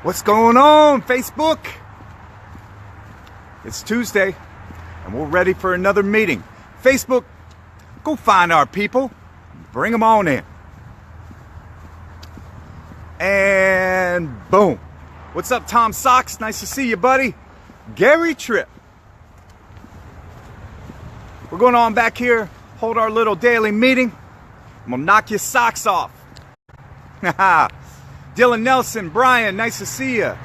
What's going on, Facebook? It's Tuesday, and we're ready for another meeting. Facebook, go find our people. Bring them on in. And boom. What's up, Tom Socks? Nice to see you, buddy. Gary Tripp. We're going on back here, hold our little daily meeting. I'm going to knock your socks off. Dylan Nelson, Brian, nice to see you.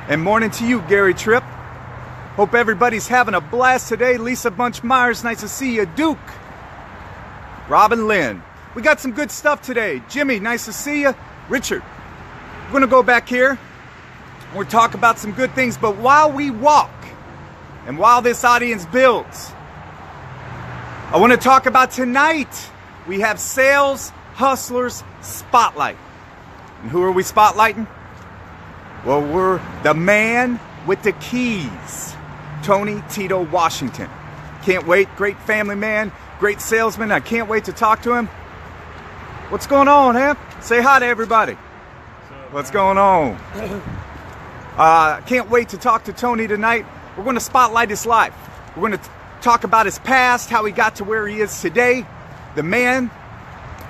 And morning to you, Gary Tripp. Hope everybody's having a blast today. Lisa Bunch Myers, nice to see you. Duke. Robin Lynn. We got some good stuff today. Jimmy, nice to see you. Richard. We're going to go back here. We're talk about some good things. But while we walk and while this audience builds, I want to talk about tonight. We have Sales Hustlers Spotlight. And who are we spotlighting? Well, we're the man with the keys, Tony Tito Washington. Can't wait. Great family man, great salesman. I can't wait to talk to him. What's going on, Hemp? Say hi to everybody. What's going on? Can't wait to talk to Tony tonight. We're going to spotlight his life. We're going to talk about his past, how he got to where he is today, the man,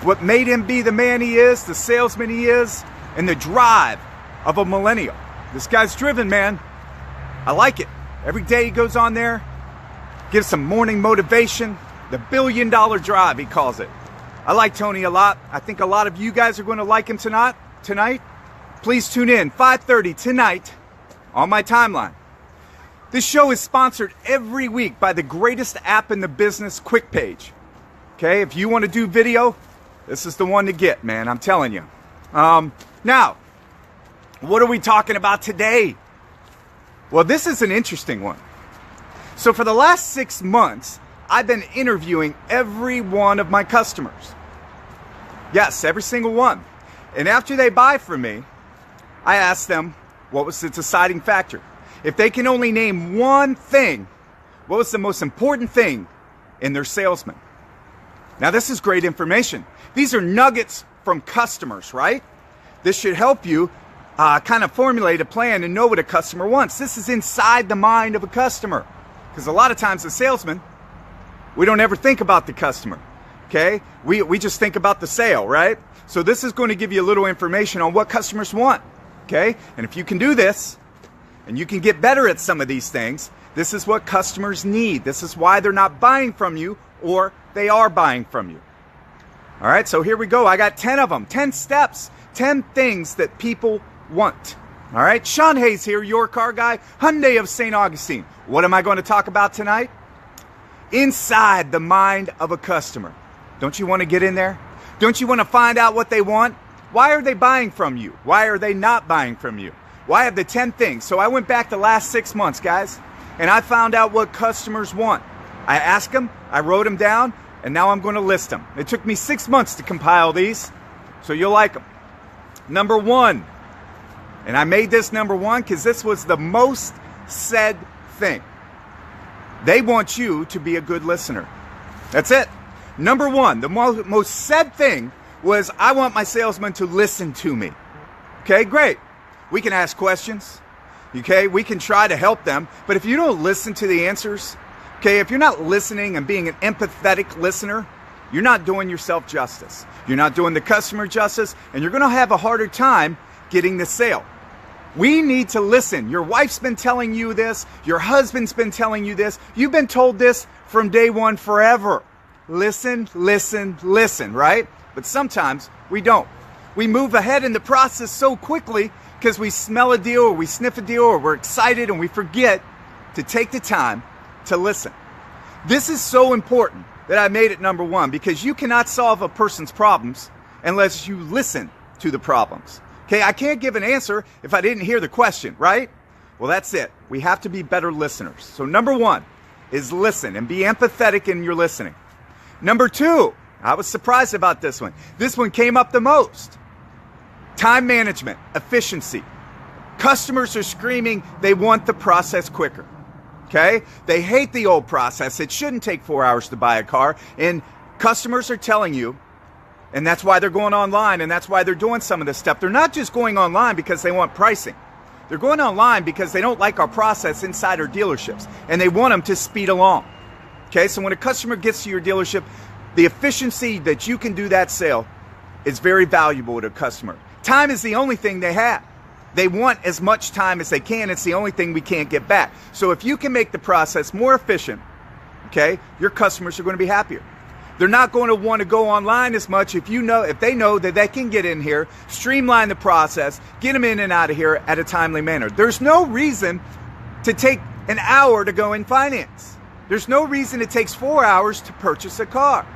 what made him be the man he is, the salesman he is, and the drive of a millennial. This guy's driven, man. I like it. Every day he goes on there, gives some morning motivation, the $1 billion drive, he calls it. I like Tony a lot. I think a lot of you guys are going to like him tonight. Please tune in, 5:30 tonight on my timeline. This show is sponsored every week by the greatest app in the business, QuickPage. Okay, if you want to do video, this is the one to get, man. I'm telling you. Now, what are we talking about today? Well, this is an interesting one. So for the last 6 months, I've been interviewing every one of my customers. Yes, every single one. And after they buy from me, I ask them, what was the deciding factor? If they can only name one thing, what was the most important thing in their salesman? Now, this is great information. These are nuggets from customers, right? This should help you kind of formulate a plan and know what a customer wants. This is inside the mind of a customer. Because a lot of times as salesmen, we don't ever think about the customer, okay? We just think about the sale, right? So this is going to give you a little information on what customers want, okay? And if you can do this, and you can get better at some of these things, this is what customers need. This is why they're not buying from you, or they are buying from you. All right, so here we go. I got 10 of them, 10 steps, 10 things that people want. All right, Shawn Hayes here, your car guy, Hyundai of St. Augustine. What am I going to talk about tonight? Inside the mind of a customer. Don't you want to get in there? Don't you want to find out what they want? Why are they buying from you? Why are they not buying from you? Well, I have the 10 things. So I went back the last 6 months, guys, and I found out what customers want. I asked them, I wrote them down, and now I'm going to list them. It took me 6 months to compile these, so you'll like them. Number one, and I made this number one because this was the most said thing. They want you to be a good listener. That's it. Number one, the most said thing was, I want my salesman to listen to me. Okay, great. We can ask questions, okay? We can try to help them, but if you don't listen to the answers, okay, if you're not listening and being an empathetic listener, you're not doing yourself justice. You're not doing the customer justice, and you're going to have a harder time getting the sale. We need to listen. Your wife's been telling you this. Your husband's been telling you this. You've been told this from day one forever. Listen, listen, listen, right? But sometimes we don't. We move ahead in the process so quickly because we smell a deal or we sniff a deal or we're excited and we forget to take the time to listen. This is so important that I made it number one, because you cannot solve a person's problems unless you listen to the problems. Okay, I can't give an answer if I didn't hear the question, right? Well, that's it. We have to be better listeners. So number one is listen and be empathetic in your listening. Number two, I was surprised about this one. This one came up the most. Time management, efficiency. Customers are screaming they want the process quicker. Okay? They hate the old process. It shouldn't take 4 hours to buy a car. And customers are telling you, and that's why they're going online, and that's why they're doing some of this stuff. They're not just going online because they want pricing. They're going online because they don't like our process inside our dealerships, and they want them to speed along. Okay, so when a customer gets to your dealership, the efficiency that you can do that sale is very valuable to a customer. Time is the only thing they have. They want as much time as they can. It's the only thing we can't get back. So if you can make the process more efficient, okay, your customers are going to be happier. They're not going to want to go online as much if they know that they can get in here, streamline the process, get them in and out of here at a timely manner. There's no reason to take an hour to go in finance. There's no reason it takes 4 hours to purchase a car.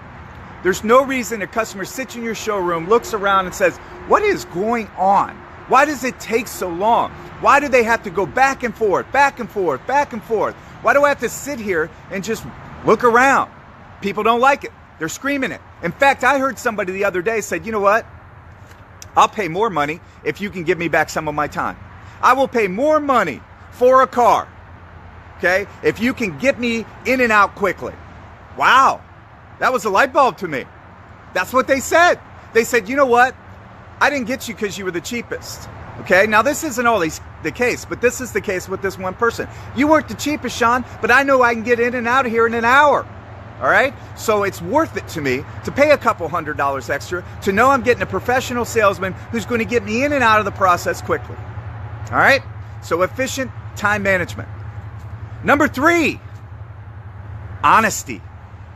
There's no reason a customer sits in your showroom, looks around and says, what is going on? Why does it take so long? Why do they have to go back and forth, back and forth, back and forth? Why do I have to sit here and just look around? People don't like it. They're screaming it. In fact, I heard somebody the other day said, you know what? I'll pay more money if you can give me back some of my time. I will pay more money for a car, okay, if you can get me in and out quickly. Wow. That was a light bulb to me. That's what they said. They said, you know what? I didn't get you because you were the cheapest. Okay, now this isn't always the case, but this is the case with this one person. You weren't the cheapest, Shawn, but I know I can get in and out of here in an hour. All right, so it's worth it to me to pay a couple $100 extra to know I'm getting a professional salesman who's going to get me in and out of the process quickly. All right, so efficient time management. Number 3, honesty.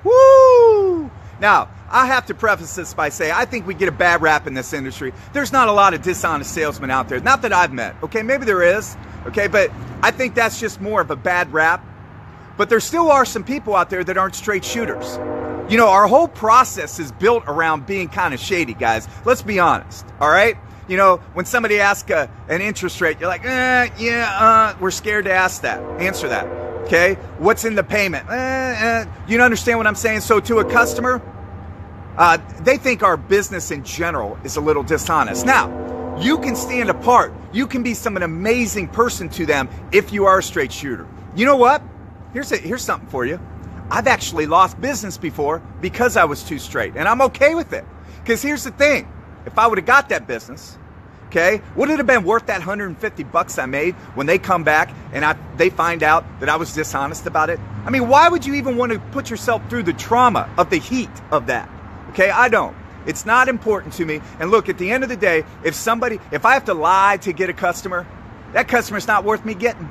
Woo! Now, I have to preface this by saying I think we get a bad rap in this industry. There's not a lot of dishonest salesmen out there. Not that I've met. Okay, maybe there is. Okay, but I think that's just more of a bad rap. But there still are some people out there that aren't straight shooters. You know, our whole process is built around being kind of shady, guys. Let's be honest, all right? You know, when somebody asks an interest rate, you're like, we're scared to answer that, okay? What's in the payment? You don't understand what I'm saying? So to a customer, they think our business in general is a little dishonest. Now, you can stand apart. You can be an amazing person to them if you are a straight shooter. You know what? Here's something for you. I've actually lost business before because I was too straight, and I'm okay with it. Because here's the thing. If I would have got that business, okay, would it have been worth that $150 I made when they come back and they find out that I was dishonest about it? I mean, why would you even want to put yourself through the trauma of the heat of that? Okay, I don't. It's not important to me. And look, at the end of the day, if I have to lie to get a customer, that customer's not worth me getting.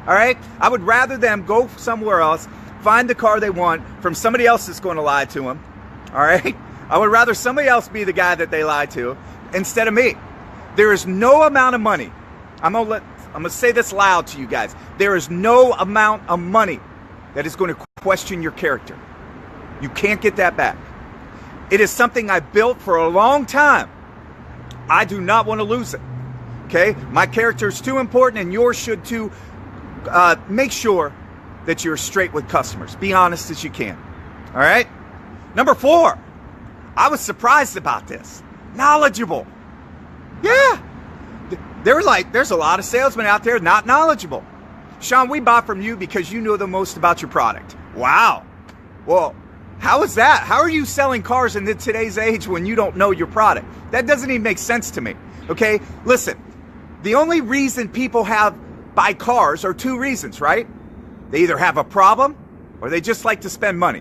All right? I would rather them go somewhere else, find the car they want from somebody else that's going to lie to them. All right? I would rather somebody else be the guy that they lie to instead of me. There is no amount of money. I'm going to say this loud to you guys. There is no amount of money that is going to question your character. You can't get that back. It is something I built for a long time. I do not want to lose it. Okay? My character is too important, and yours should too. Make sure that you're straight with customers. Be honest as you can. All right? Number 4, I was surprised about this. Knowledgeable. Yeah. There's a lot of salesmen out there not knowledgeable. Shawn, we bought from you because you know the most about your product. Wow. Well, how is that? How are you selling cars in today's age when you don't know your product? That doesn't even make sense to me. Okay? Listen, the only reason people buy cars are 2 reasons, right? They either have a problem or they just like to spend money.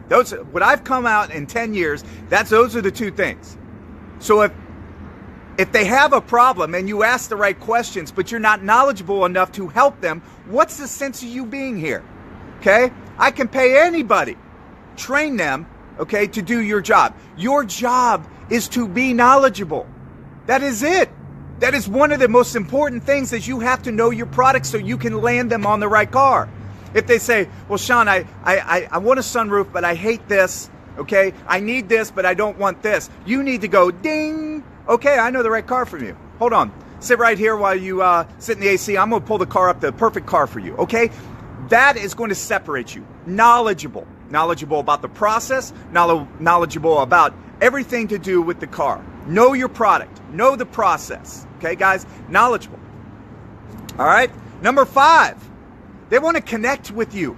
What I've come out in 10 years, those are the 2 things. So if they have a problem and you ask the right questions, but you're not knowledgeable enough to help them, what's the sense of you being here? Okay? I can pay anybody, train them, okay, to do your job. Your job is to be knowledgeable. That is it. That is one of the most important things, is you have to know your product so you can land them on the right car. If they say, well, Shawn, I want a sunroof, but I hate this, okay? I need this, but I don't want this. You need to go, ding, okay, I know the right car for you. Hold on. Sit right here while you sit in the AC. I'm going to pull the car up, the perfect car for you, okay? That is going to separate you. Knowledgeable. Knowledgeable about the process, knowledgeable about everything to do with the car. Know your product. Know the process. Okay, guys? Knowledgeable. All right? Number 5, they want to connect with you.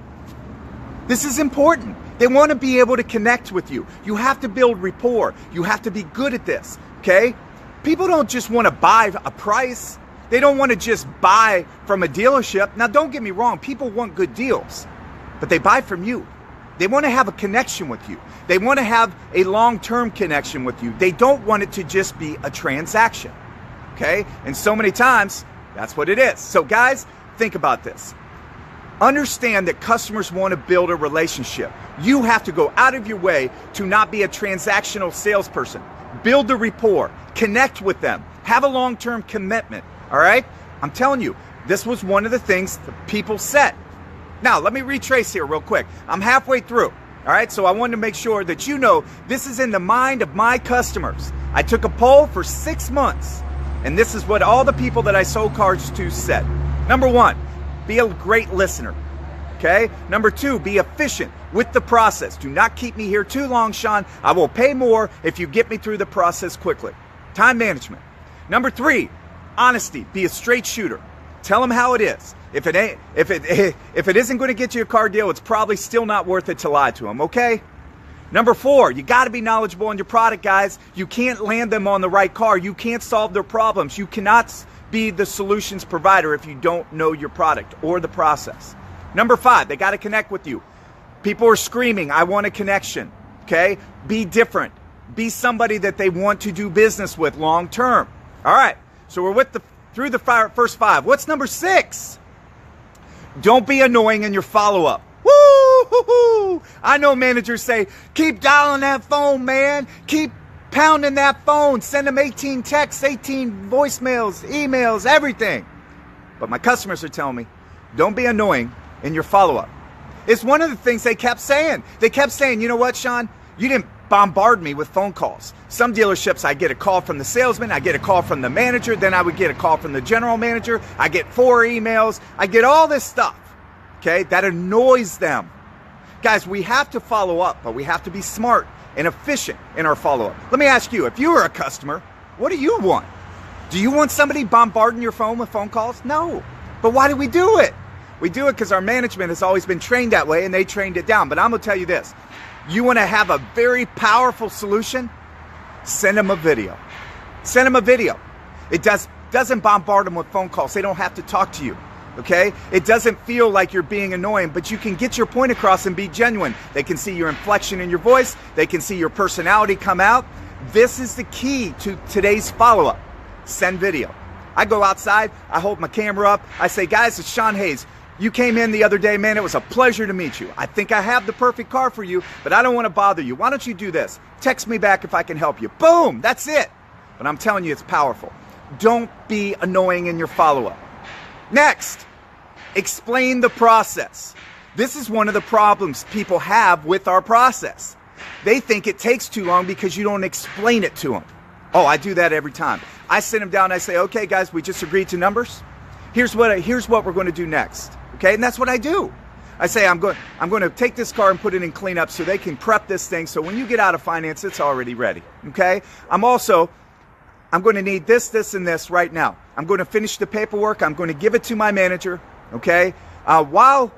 This is important. They want to be able to connect with you. You have to build rapport. You have to be good at this. Okay? People don't just want to buy a price. They don't want to just buy from a dealership. Now, don't get me wrong. People want good deals, but they buy from you. They want to have a connection with you. They want to have a long-term connection with you. They don't want it to just be a transaction, okay? And so many times, that's what it is. So guys, think about this. Understand that customers want to build a relationship. You have to go out of your way to not be a transactional salesperson. Build the rapport, connect with them, have a long-term commitment, all right? I'm telling you, this was one of the things that people said. Now, let me retrace here real quick. I'm halfway through, all right? So I wanted to make sure that you know this is in the mind of my customers. I took a poll for 6 months, and this is what all the people that I sold cars to said. Number 1, be a great listener, okay? Number 2, be efficient with the process. Do not keep me here too long, Shawn. I will pay more if you get me through the process quickly. Time management. Number 3, honesty. Be a straight shooter. Tell them how it is. If it isn't going to get you a car deal, it's probably still not worth it to lie to them, okay? Number 4, you got to be knowledgeable on your product, guys. You can't land them on the right car. You can't solve their problems. You cannot be the solutions provider if you don't know your product or the process. Number 5, they got to connect with you. People are screaming, I want a connection, okay? Be different. Be somebody that they want to do business with long term. All right, so we're through the first 5. What's number 6? Don't be annoying in your follow-up. Woo! I know managers say, keep dialing that phone, man. Keep pounding that phone. Send them 18 texts, 18 voicemails, emails, everything. But my customers are telling me, don't be annoying in your follow-up. It's one of the things they kept saying. They kept saying, you know what, Shawn? You didn't bombard me with phone calls. Some dealerships, I get a call from the salesman, I get a call from the manager, then I would get a call from the general manager, I get 4 emails, I get all this stuff, okay? That annoys them. Guys, we have to follow up, but we have to be smart and efficient in our follow-up. Let me ask you, if you were a customer, what do you want? Do you want somebody bombarding your phone with phone calls? No. But why do we do it? We do it because our management has always been trained that way and they trained it down. But I'm going to tell you this. You want to have a very powerful solution? Send them a video. Send them a video. It doesn't bombard them with phone calls. They don't have to talk to you, okay? It doesn't feel like you're being annoying, but you can get your point across and be genuine. They can see your inflection in your voice. They can see your personality come out. This is the key to today's follow-up. Send video. I go outside. I hold my camera up. I say, guys, it's Shawn Hayes. You came in the other day, man. It was a pleasure to meet you. I think I have the perfect car for you, but I don't want to bother you. Why don't you do this? Text me back if I can help you. Boom, that's it. But I'm telling you, it's powerful. Don't be annoying in your follow-up. Next, explain the process. This is one of the problems people have with our process. They think it takes too long because you don't explain it to them. Oh, I do that every time. I sit them down and I say, okay, guys, we just agreed to numbers. Here's what we're going to do next. Okay, and that's what I do. I say I'm going to take this car and put it in cleanup so they can prep this thing so when you get out of finance, it's already ready. Okay, I'm going to need this, and this right now. I'm going to finish the paperwork. I'm going to give it to my manager. Okay, while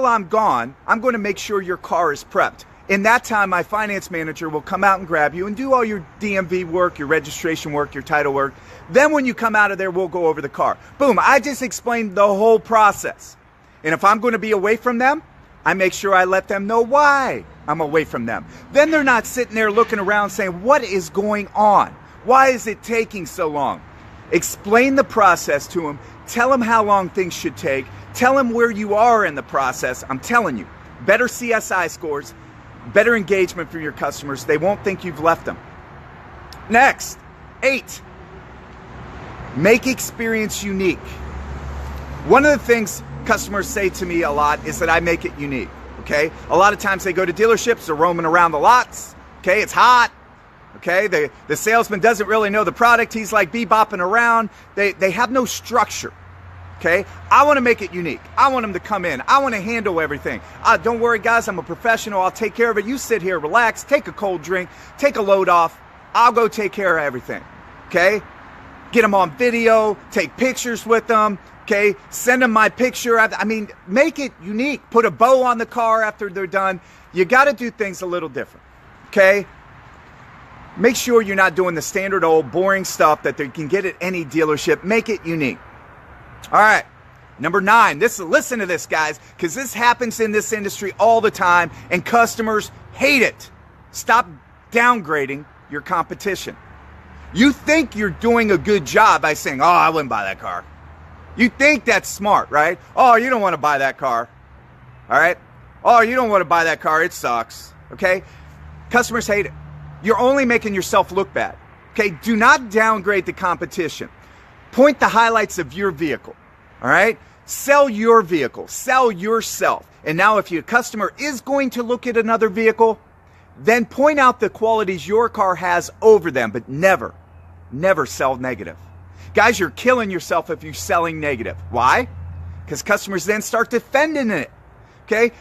I'm gone, I'm going to make sure your car is prepped. In that time, my finance manager will come out and grab you and do all your DMV work, your registration work, your title work. Then when you come out of there, we'll go over the car. Boom, I just explained the whole process. And if I'm going to be away from them, I make sure I let them know why I'm away from them. Then they're not sitting there looking around saying, what is going on? Why is it taking so long? Explain the process to them. Tell them how long things should take. Tell them where you are in the process. I'm telling you, better CSI scores, better engagement from your customers. They won't think you've left them. Next, 8, make experience unique. One of the things customers say to me a lot is that I make it unique, okay? A lot of times they go to dealerships, they're roaming around the lots, okay? It's hot, okay? The salesman doesn't really know the product. He's like bebopping around. They have no structure. Okay, I want to make it unique. I want them to come in. I want to handle everything. Don't worry, guys. I'm a professional. I'll take care of it. You sit here, relax, take a cold drink, take a load off. I'll go take care of everything. Okay, get them on video, take pictures with them. Okay, send them my picture. I mean, make it unique. Put a bow on the car after they're done. You got to do things a little different. Okay. Make sure you're not doing the standard old boring stuff that they can get at any dealership. Make it unique. All right. Number 9, listen to this, guys, because this happens in this industry all the time, and customers hate it. Stop downgrading your competition. You think you're doing a good job by saying, oh, I wouldn't buy that car. You think that's smart, right? Oh, you don't want to buy that car. All right? Oh, you don't want to buy that car. It sucks. Okay? Customers hate it. You're only making yourself look bad. Okay? Do not downgrade the competition. Point the highlights of your vehicle. All right? Sell your vehicle. Sell yourself. And now if your customer is going to look at another vehicle, then point out the qualities your car has over them, but never sell negative. Guys, you're killing yourself if you're selling negative. Why? Because customers then start defending it. Okay?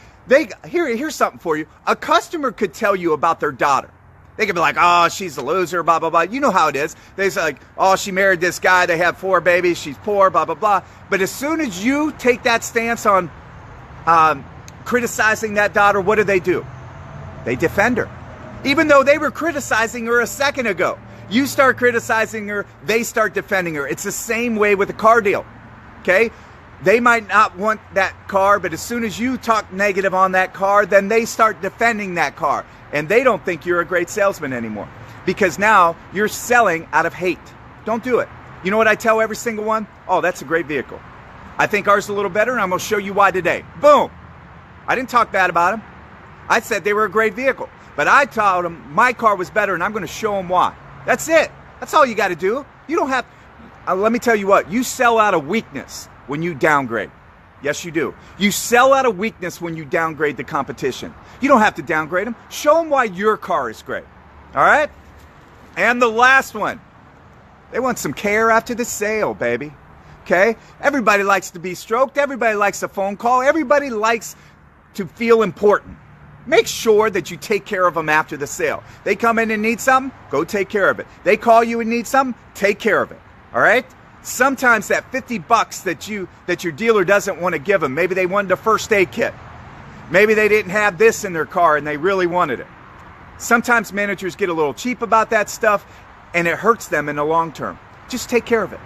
Here's something for you. A customer could tell you about their daughter. They could be like, oh, she's a loser, blah, blah, blah. You know how it is. They say like, oh, she married this guy. They have 4 babies. She's poor, blah, blah, blah. But as soon as you take that stance on criticizing that daughter, what do? They defend her. Even though they were criticizing her a second ago. You start criticizing her, they start defending her. It's the same way with a car deal. Okay? They might not want that car, but as soon as you talk negative on that car, then they start defending that car. And they don't think you're a great salesman anymore. Because now you're selling out of hate. Don't do it. You know what I tell every single one? Oh, that's a great vehicle. I think ours is a little better, and I'm going to show you why today. Boom. I didn't talk bad about them. I said they were a great vehicle. But I told them my car was better, and I'm going to show them why. That's it. That's all you got to do. You don't have... let me tell you what. You sell out of weakness when you downgrade. Yes, you do. You sell out of weakness when you downgrade the competition. You don't have to downgrade them. Show them why your car is great. All right? And the last one. They want some care after the sale, baby. Okay? Everybody likes to be stroked. Everybody likes a phone call. Everybody likes to feel important. Make sure that you take care of them after the sale. They come in and need something, go take care of it. They call you and need something, take care of it. All right? Sometimes that $50 that your dealer doesn't want to give them, maybe they wanted a first aid kit. Maybe they didn't have this in their car and they really wanted it. Sometimes managers get a little cheap about that stuff and it hurts them in the long term. Just take care of it.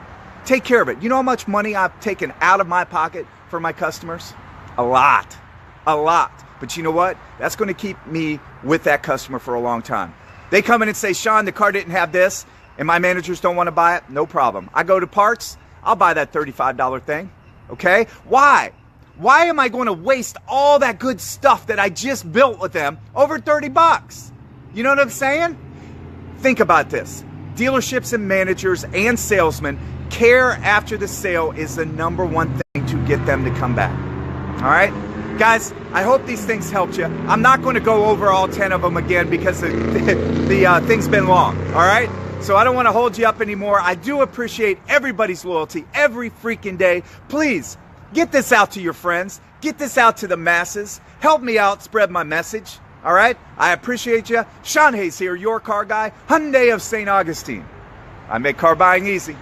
Take care of it. You know how much money I've taken out of my pocket for my customers? A lot. A lot. But you know what? That's going to keep me with that customer for a long time. They come in and say, Shawn, the car didn't have this, and my managers don't want to buy it. No problem. I go to parts. I'll buy that $35 thing. Okay? Why? Why am I going to waste all that good stuff that I just built with them over $30? You know what I'm saying? Think about this. Dealerships and managers and salesmen, care after the sale is the number 1 thing to get them to come back. All right? Guys, I hope these things helped you. I'm not going to go over all 10 of them again because the thing's been long, all right? So I don't want to hold you up anymore. I do appreciate everybody's loyalty every freaking day. Please, get this out to your friends. Get this out to the masses. Help me out, spread my message, all right? I appreciate you. Shawn Hayes here, your car guy, Hyundai of St. Augustine. I make car buying easy.